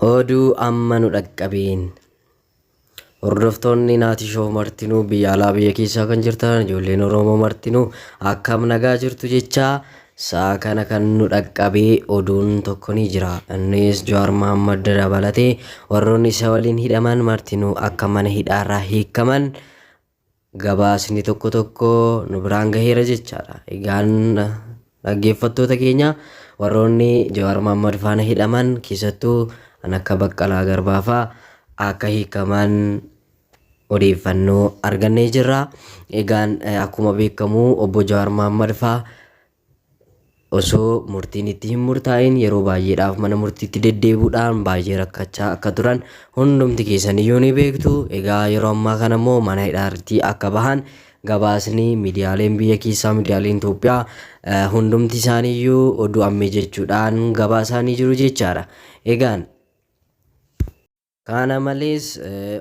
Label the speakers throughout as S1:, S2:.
S1: Oduu amma nu dhaqqabeen hordoftoonni Naatii Shoof martinuu biyya alaa biyya keessaa kan jirtan ijoolleen Oromoo martinuu akkam nagaa jirtu jechaa sa'a kana kan nu dhaqqabee oduun tokko ni jira. Innis Jawaar Mohaammed dabalatee warroonni isa waliin hidhaman martinuu akka mana hidhaarraa hiikaman gabaasni tokko tokko nu biraan gaheera jechaadha. Egaan dhaggeeffattoota keenya warroonni Jawaar Mohaammed faana hidhaman keessattuu akka Baqqalaa Garbaa fa'aa akka hiikaman odeeffannoo argannee jirra. Egaan akkuma beekamu obbo Jawaar Mohaammed fa'aa osoo murtiin itti hin murtaa'in yeroo baay'eedhaaf mana murtiitti deddeebuudhaan baay'ee rakkachaa akka turan hundumti keessaniyyuu ni beektu. Egaa yeroo ammaa kana immoo mana hidhaatti akka bahan gabaasni miidiyaaleen biyya keessaa miidiyaaleen Itoophiyaa hundumti isaaniiyyuu oduu ammee jechuudhaan gabaasaanii jiru jechaadha. Egaan kana malees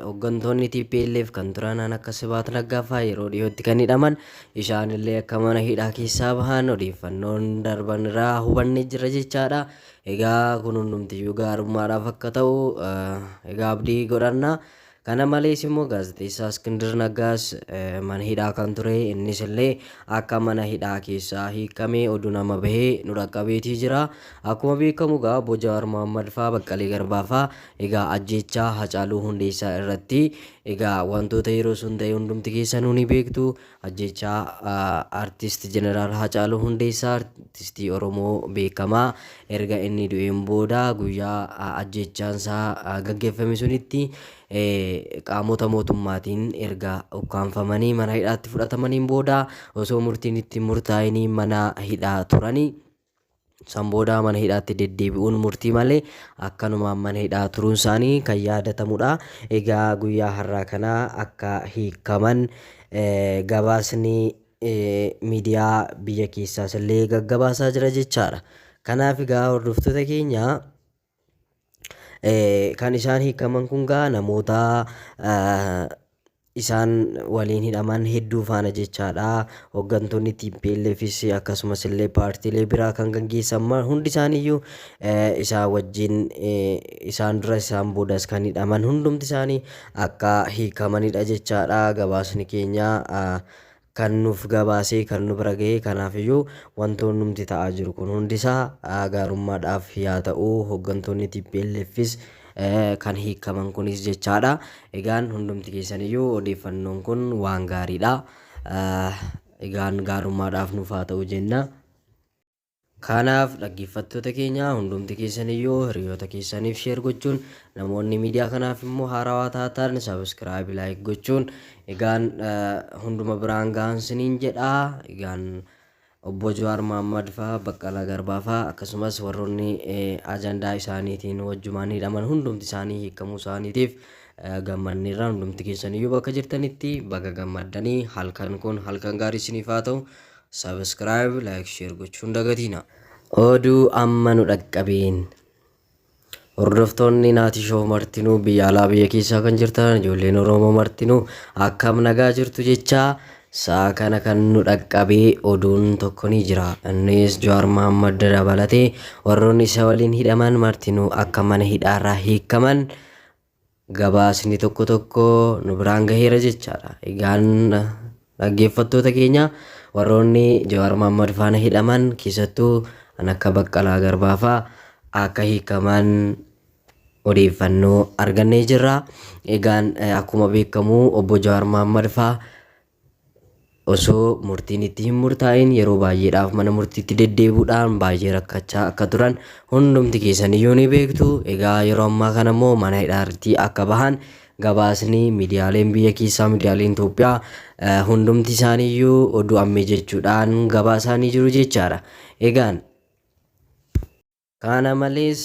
S1: hooggantoonni TPLF kan turan akka Sibaat Naggaa fa'aa yeroo dhiyootti kan hidhaman isaanillee akka mana hidhaa keessaa bahan odeeffannoon darban irraa hubannee jira jechaadha. Egaa kun hundumtiyyuu gaarummaadhaaf akka ta'u egaa abdii godhanna. Kana malees immoo gaazexeessaa Iskindir Naggaas mana hidhaa kan ture innis illee akka mana hidhaa keessaa hiikamee oduu nama bahee nu dhaqqabeetii jira. Akkuma beekamu egaa obbo Jawaar Mohaammed fa'aa Baqqalee Garbaa fa'aa egaa ajjeechaa Hacaaluu Hundeessaa irratti egaa wantoota yeroo sun ta'e hundumti keessanuu ni beektu. Ajjeechaa artist jeneraal Hacaaluu Hundeessaa artistii Oromoo beekamaa erga inni du'een booda guyyaa ajjeechaansaa gaggeeffame sunitti qaamota mootummaatiin erga ukkaanfamanii mana hidhaatti fudhatamaniin booda osoo murtiin itti murtaa'inii mana hidhaa turanii san booda mana hidhaatti deddeebi'uun murtii malee akkanumaan mana hidhaa turuun isaanii kan yaadatamudha. Egaa guyyaa har'aa kanaa akka hiikaman gabaasni miidiyaa biyya keessaas illee gaggabaasaa jira jechaadha. Kanaaf egaa hordoftoota keenya kan isaan hiikaman kun gaa namoota isaan waliin hidhaman hedduu faana jechaadha. Hooggantoonni TPLFs akkasumas illee paartiilee biraa kan gaggeessan hundi isaaniiyyuu isaan wajjin isaan dura isaan boodas kan hidhaman hundumti isaanii akka hiikamanidha jechaadha. Gabaasni keenya kan nuuf gabaasee kan nu bira ga'e kanaafiyyuu wantoonni numti ta'aa jiru kun hundisaa gaarummaadhaaf yaa ta'u hooggantoonni TPLFs kan hiikaman kunis jechaadha. Egaan hundumti keessaniyyuu odeeffannoon kun waan gaariidha. Egaan gaarummaadhaaf nuuf haa ta'u jenna. Kanaaf dhaggeeffattoota keenya hundumti keessaniyyuu hiriyoota keessaniif sheer gochuun namoonni miidiyaa kanaaf immoo haarawaa taatan sabiskiraayib laayik gochuun egaan hunduma biraan gahan siniin jedha. Egaan obbo Jawaar Mohaammed fa'aa Baqqalaa Garbaa fa'aa akkasumas warroonni ajandaa isaaniitiin wajjumaan hidhaman hundumti isaanii hiikamuu isaaniitiif gammanneerra. Hundumti keessaniyyuu bakka jirtanitti baga gammaddanii halkan kun halkan gaarii isiniif haa ta'u. Subscribe, like, share gochuun dagatiina. Oduu amma nu dhaqqabeen hordoftoonni Naatii Shoof martinuu biyya alaa biyya keessaa kan jirtan ijoolleen Oromoo martinuu akkam nagaa jirtu jechaa sa'a kana kan nu dhaqqabee oduun tokko ni jira. Innis Jawaar Mohaammed dabalatee warroonni isa waliin hidhaman martinuu akka mana hidhaarraa hiikaman gabaasni tokko tokko nu biraan gaheera jechaadha. Egaan dhaggeeffattoota keenya warroonni Jawaar Mohaammed faana hidhaman keessattuu akka Baqqalaa Garbaa fa'aa akka hiikaman odeeffannoo argannee jirra. Egaan akkuma beekamu obbo Jawaar Mohaammed fa'aa osoo murtiin itti hin murtaa'in yeroo baay'eedhaaf mana murtiitti deddeebuudhaan baay'ee rakkachaa akka turan hundumti keessaniyyuu ni beektu. Egaa yeroo ammaa kana immoo mana hidhaatti akka bahan gabaasni miidiyaaleen biyya keessaa miidiyaaleen Itoophiyaa hundumti isaaniiyyuu oduu ammee jechuudhaan gabaasaanii jiru jechaadha. Egaan kana malees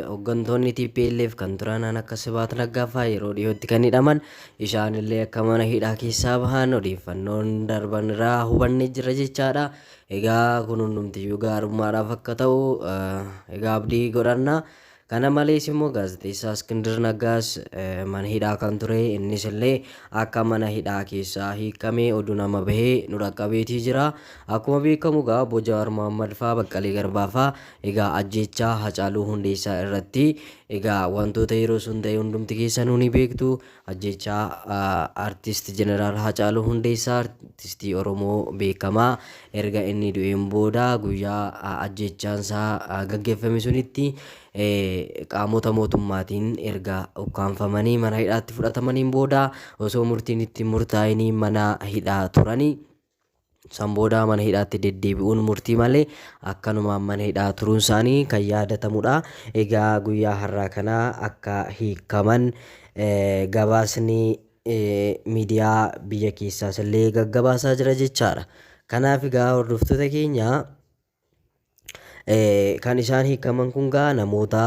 S1: hooggantoonni TPLF kan turan akka Sibaat Naggaa fa'aa yeroo dhiyootti kan hidhaman isaanillee akka mana hidhaa keessaa bahan odeeffannoon darban irraa hubannee jira jechaadha. Egaa kun hundumtiyyuu gaarummaadhaaf akka ta'u egaa abdii godhanna. Kana malees immoo gaazexeessaa Iskindir Naggaas mana hidhaa kan ture. Innis illee akka mana hidhaa keessaa hiikamee oduu nama bahee nu dhaqqabeetii jira. Akkuma beekamu egaa obbo Jawaar Mohammad fa'aa Baqqalee Garbaa fa'aa egaa ajjeechaa Hacaaluu Hundeessaa irratti egaa wantoota yeroo sun ta'e hundumti keessanuu ni beektu. Ajjeechaa artist jeneraal Hacaaluu Hundeessaa artistii Oromoo beekamaa erga inni du'een booda guyyaa ajjeechaansaa gaggeeffame sunitti qaamota mootummaatiin erga ukkaanfamanii mana hidhaatti fudhatamaniin booda osoo murtiin itti murtaa'inii mana hidhaa turanii san booda mana hidhaatti deddeebi'uun murtii malee akkanumaan mana hidhaa turuun isaanii kan yaadatamudha. Egaa guyyaa har'aa kanaa akka hiikaman gabaasni miidiyaa biyya keessaas illee gaggabaasaa jira jechaadha. Kanaaf egaa hordoftoota keenya kan isaan hiikaman kun gaa namoota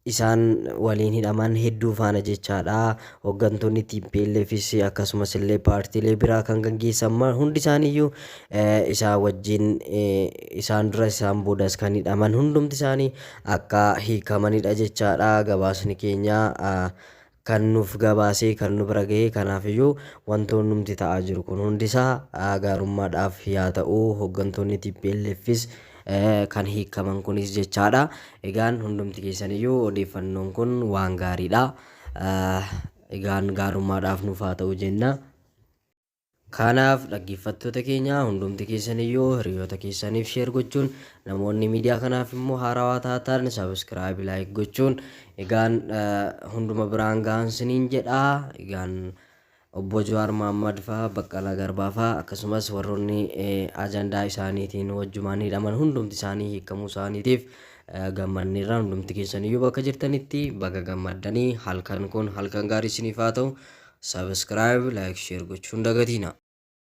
S1: isaan waliin hidhaman hedduu faana jechaadha. Hooggantoonni TPLFs akkasumas illee paartiilee biraa kan gaggeessan hundi isaaniiyyuu isaan wajjin isaan dura isaan boodas kan hidhaman hundumti isaanii akka hiikamanidha jechaadha. Gabaasni keenya kan nuuf gabaasee kan nu bira ga'e. Kanaafiyyuu wantoonni numti ta'aa jiru kun hundisaa gaarummaadhaaf yaa ta'u hooggantoonni TPLFs kan hiikaman kunis jechaadha. Egaan hundumti keessaniyyuu odeeffannoon kun waan gaariidha. Egaan gaarummaadhaaf nuuf haa ta'u jenna. Kanaaf dhaggeeffattoota keenya hundumti keessaniyyuu hiriyoota keessaniif sheer gochuun namoonni miidiyaa kanaaf immoo haarawaa taatan sabiskiraayib laayik gochuun egaan hunduma biraan gahan siniin jedha. Egaan obbo Jawaar Mohammad fa'aa Baqqalaa Garbaa fa'aa akkasumas warroonni ajandaa isaaniitiin wajjumaan hidhaman hundumti isaanii hiikamuu isaaniitiif gammanneerra. Hundumti keessaniyyuu bakka jirtanitti baga gammaddanii halkan kun halkan gaarii isiniif haa ta'u. Sabiskiraayib laayik sheer gochuun dagatiina.